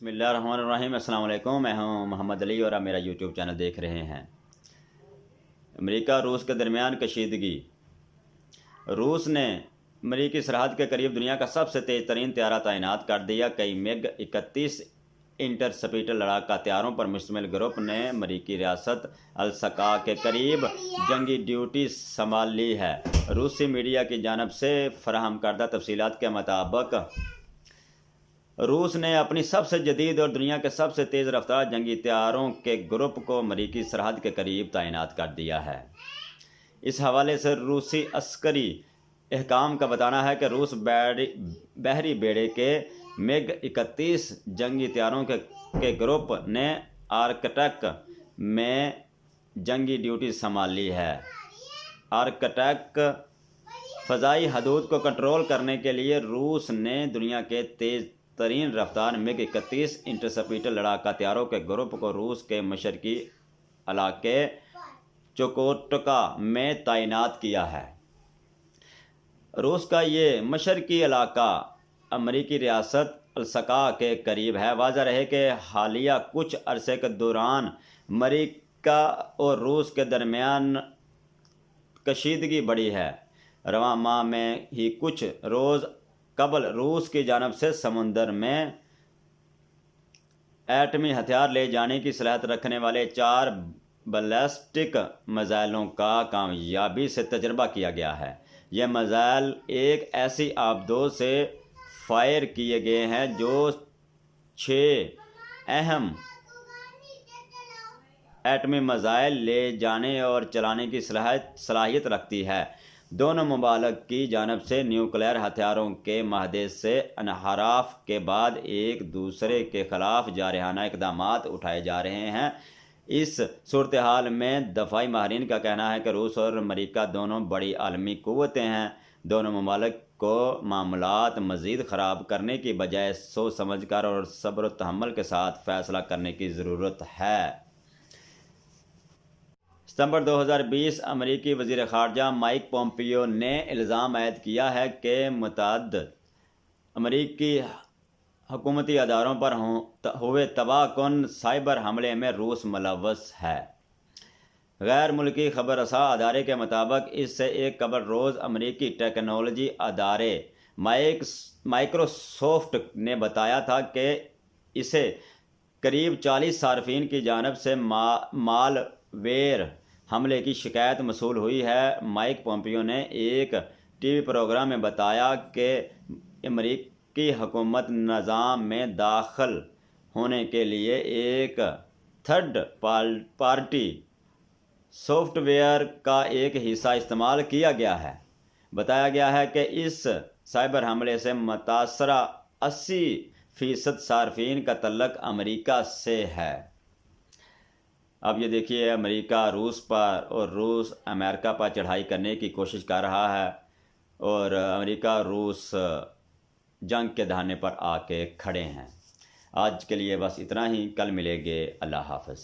بسم اللہ الرحمن الرحیم۔ السلام علیکم، میں ہوں محمد علی اور آپ میرا یوٹیوب چینل دیکھ رہے ہیں۔ امریکہ روس کے درمیان کشیدگی۔ روس نے امریکی سرحد کے قریب دنیا کا سب سے تیز ترین طیارہ تعینات کر دیا۔ کئی میگ 31 انٹرسپٹر لڑاکا طیاروں پر مشتمل گروپ نے امریکی ریاست السکا کے قریب جنگی ڈیوٹی سنبھال لی ہے۔ روسی میڈیا کی جانب سے فراہم کردہ تفصیلات کے مطابق روس نے اپنی سب سے جدید اور دنیا کے سب سے تیز رفتار جنگی طیاروں کے گروپ کو امریکی سرحد کے قریب تعینات کر دیا ہے۔ اس حوالے سے روسی عسکری حکام کا بتانا ہے کہ روس بحری بیڑے کے میگ 31 جنگی طیاروں کے گروپ نے آرکٹک میں جنگی ڈیوٹی سنبھال لی ہے۔ آرکٹک فضائی حدود کو کنٹرول کرنے کے لیے روس نے دنیا کے تیز ترین رفتار میگ 31 انٹرسپٹر لڑاکا طیاروں کے گروپ کو روس کے مشرقی علاقے چوکوٹکا میں تعینات کیا ہے۔ روس کا یہ مشرقی علاقہ امریکی ریاست السکا کے قریب ہے۔ واضح رہے کہ حالیہ کچھ عرصے کے دوران امریکہ اور روس کے درمیان کشیدگی بڑھی ہے۔ رواں ماہ میں ہی کچھ روز قبل روس کی جانب سے سمندر میں ایٹمی ہتھیار لے جانے کی صلاحیت رکھنے والے 4 بیلسٹک میزائلوں کا کامیابی سے تجربہ کیا گیا ہے۔ یہ میزائل ایک ایسی آبدوز سے فائر کیے گئے ہیں جو 6 اہم ایٹمی میزائل لے جانے اور چلانے کی صلاحیت رکھتی ہے۔ دونوں ممالک کی جانب سے نیوکلیئر ہتھیاروں کے معاہدے سے انحراف کے بعد ایک دوسرے کے خلاف جارحانہ اقدامات اٹھائے جا رہے ہیں۔ اس صورتحال میں دفاعی ماہرین کا کہنا ہے کہ روس اور امریکہ دونوں بڑی عالمی قوتیں ہیں۔ دونوں ممالک کو معاملات مزید خراب کرنے کی بجائے سوچ سمجھ کر اور صبر و تحمل کے ساتھ فیصلہ کرنے کی ضرورت ہے۔ ستمبر 2020 امریکی وزیر خارجہ مائک پومپیو نے الزام عائد کیا ہے کہ متعدد امریکی حکومتی اداروں پر ہوئے تباہ کن سائبر حملے میں روس ملوث ہے۔ غیر ملکی خبر رساں ادارے کے مطابق اس سے ایک قبل روز امریکی ٹیکنالوجی ادارے مائیکروسافٹ نے بتایا تھا کہ اسے قریب 40 صارفین کی جانب سے مال ویئر حملے کی شکایت موصول ہوئی ہے۔ مائک پومپیو نے ایک ٹی وی پروگرام میں بتایا کہ امریکی حکومت نظام میں داخل ہونے کے لیے ایک تھرڈ پارٹی سافٹ ویئر کا ایک حصہ استعمال کیا گیا ہے۔ بتایا گیا ہے کہ اس سائبر حملے سے متاثرہ 80% صارفین کا تعلق امریکہ سے ہے۔ اب یہ دیکھیے امریکہ روس پر اور روس امریکہ پر چڑھائی کرنے کی کوشش کر رہا ہے اور امریکہ روس جنگ کے دہانے پر آ کے کھڑے ہیں۔ آج کے لیے بس اتنا ہی، کل ملیں گے۔ اللہ حافظ۔